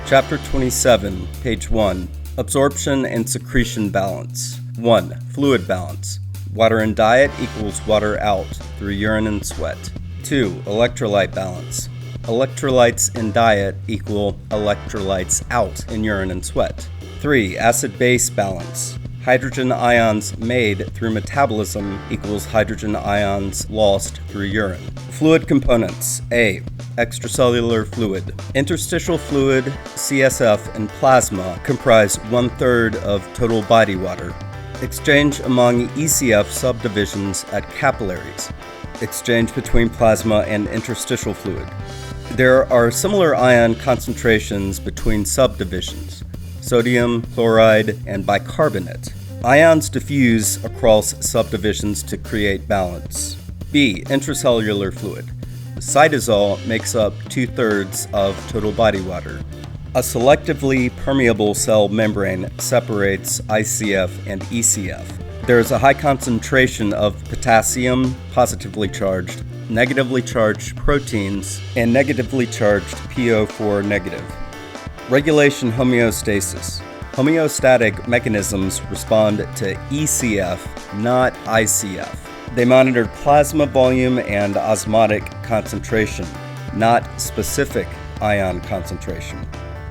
Chapter 27, page 1, Absorption and Secretion Balance. 1. Fluid balance. Water in diet equals water out through urine and sweat. 2. Electrolyte balance. Electrolytes in diet equal electrolytes out in urine and sweat. 3. Acid-base balance. Hydrogen ions made through metabolism equals hydrogen ions lost through urine. Fluid components. A. Extracellular fluid. Interstitial fluid, CSF, and plasma comprise 1/3 of total body water. Exchange among ECF subdivisions at capillaries. Exchange between plasma and interstitial fluid. There are similar ion concentrations between subdivisions: sodium, chloride, and bicarbonate. Ions diffuse across subdivisions to create balance. B. Intracellular fluid. Cytosol makes up 2/3 of total body water. A selectively permeable cell membrane separates ICF and ECF. There is a high concentration of potassium, positively charged, negatively charged proteins, and negatively charged PO4 negative. Regulation homeostasis. Homeostatic mechanisms respond to ECF, not ICF. They monitor plasma volume and osmotic concentration, not specific ion concentration.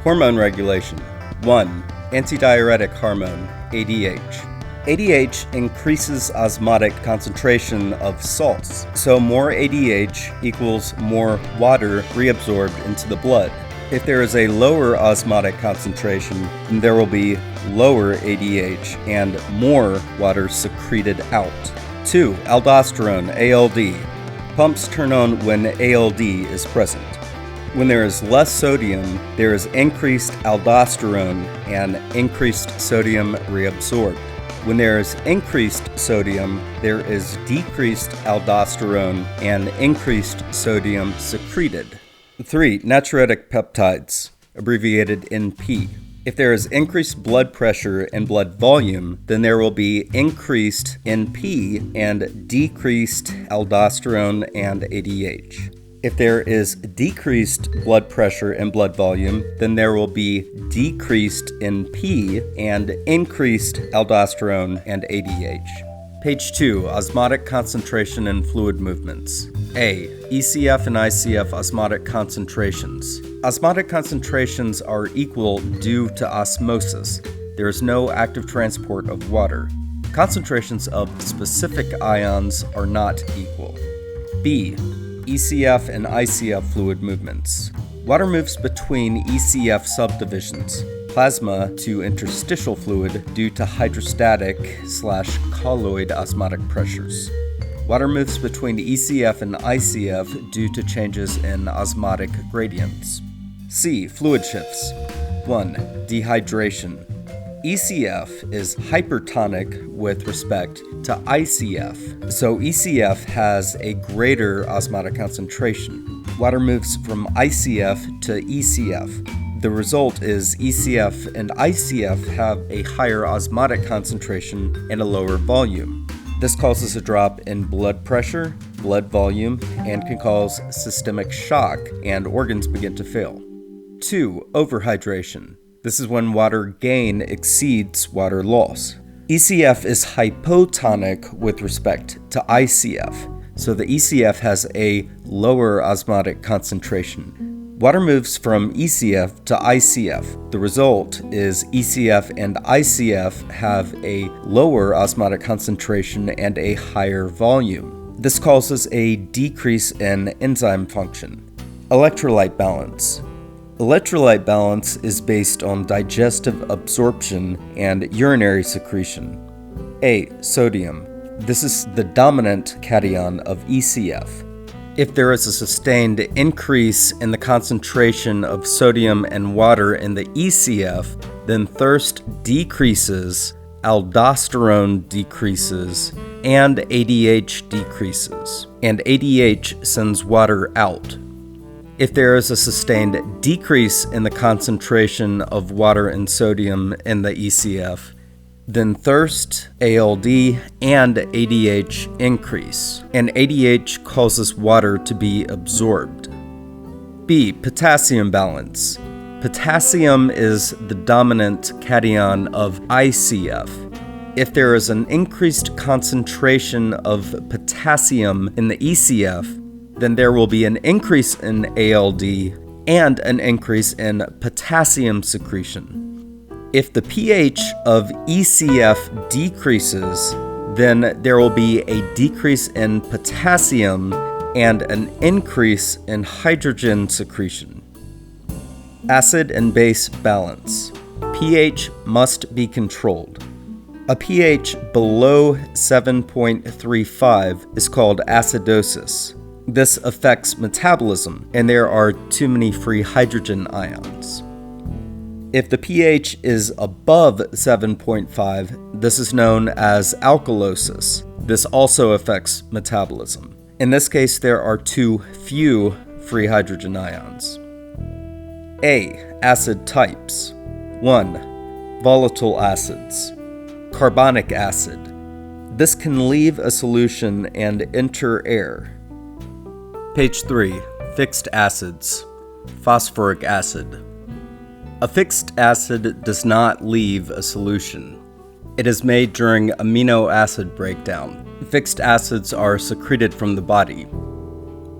Hormone regulation. 1. Antidiuretic hormone, ADH. ADH increases osmotic concentration of salts, so more ADH equals more water reabsorbed into the blood. If there is a lower osmotic concentration, then there will be lower ADH and more water secreted out. 2. Aldosterone, ALD. Pumps turn on when ALD is present. When there is less sodium, there is increased aldosterone and increased sodium reabsorbed. When there is increased sodium, there is decreased aldosterone and increased sodium secreted. 3. Natriuretic peptides, abbreviated NP. If there is increased blood pressure and blood volume, then there will be increased NP and decreased aldosterone and ADH. If there is decreased blood pressure and blood volume, then there will be decreased NP and increased aldosterone and ADH. Page 2, Osmotic concentration and fluid movements. A. ECF and ICF osmotic concentrations. Osmotic concentrations are equal due to osmosis. There is no active transport of water. Concentrations of specific ions are not equal. B. ECF and ICF fluid movements. Water moves between ECF subdivisions. Plasma to interstitial fluid due to hydrostatic/colloid osmotic pressures. Water moves between ECF and ICF due to changes in osmotic gradients. C. Fluid shifts. 1. Dehydration. ECF is hypertonic with respect to ICF, so ECF has a greater osmotic concentration. Water moves from ICF to ECF. The result is ECF and ICF have a higher osmotic concentration and a lower volume. This causes a drop in blood pressure, blood volume, and can cause systemic shock, and organs begin to fail. 2. Overhydration. This is when water gain exceeds water loss. ECF is hypotonic with respect to ICF, so the ECF has a lower osmotic concentration. Water moves from ECF to ICF. The result is ECF and ICF have a lower osmotic concentration and a higher volume. This causes a decrease in enzyme function. Electrolyte balance. Electrolyte balance is based on digestive absorption and urinary secretion. A. Sodium. This is the dominant cation of ECF. If there is a sustained increase in the concentration of sodium and water in the ECF, then thirst decreases, aldosterone decreases, and ADH decreases, and ADH sends water out. If there is a sustained decrease in the concentration of water and sodium in the ECF, then thirst, ALD, and ADH increase, and ADH causes water to be absorbed. B. Potassium balance. Potassium is the dominant cation of ICF. If there is an increased concentration of potassium in the ECF, then there will be an increase in ALD and an increase in potassium secretion. If the pH of ECF decreases, then there will be a decrease in potassium and an increase in hydrogen secretion. Acid and base balance. pH must be controlled. A pH below 7.35 is called acidosis. This affects metabolism, and there are too many free hydrogen ions. If the pH is above 7.5, this is known as alkalosis. This also affects metabolism. In this case, there are too few free hydrogen ions. A. Acid types. 1. Volatile acids. Carbonic acid. This can leave a solution and enter air. Page 3. Fixed acids. Phosphoric acid. A fixed acid does not leave a solution. It is made during amino acid breakdown. Fixed acids are secreted from the body.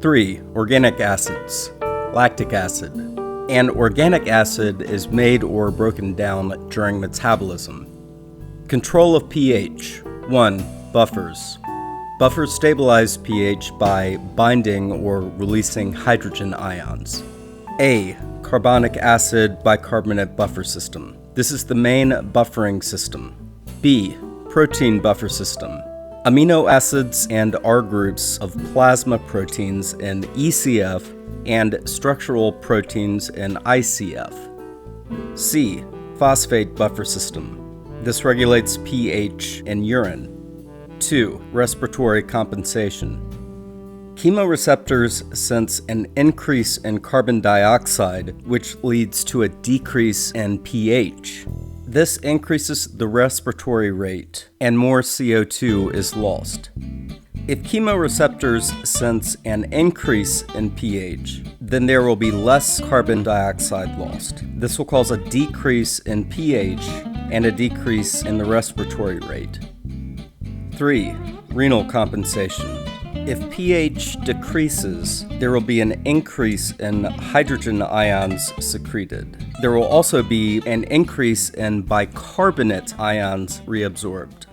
3. Organic acids. Lactic acid. An organic acid is made or broken down during metabolism. Control of pH. 1. Buffers. Buffers stabilize pH by binding or releasing hydrogen ions. A. Carbonic acid bicarbonate buffer system. This is the main buffering system. B. Protein buffer system. Amino acids and R groups of plasma proteins in ECF and structural proteins in ICF. C. Phosphate buffer system. This regulates pH in urine. 2. Respiratory compensation. Chemoreceptors sense an increase in carbon dioxide, which leads to a decrease in pH. This increases the respiratory rate, and more CO2 is lost. If chemoreceptors sense an increase in pH, then there will be less carbon dioxide lost. This will cause a decrease in pH and a decrease in the respiratory rate. 3. Renal compensation. If pH decreases, there will be an increase in hydrogen ions secreted. There will also be an increase in bicarbonate ions reabsorbed.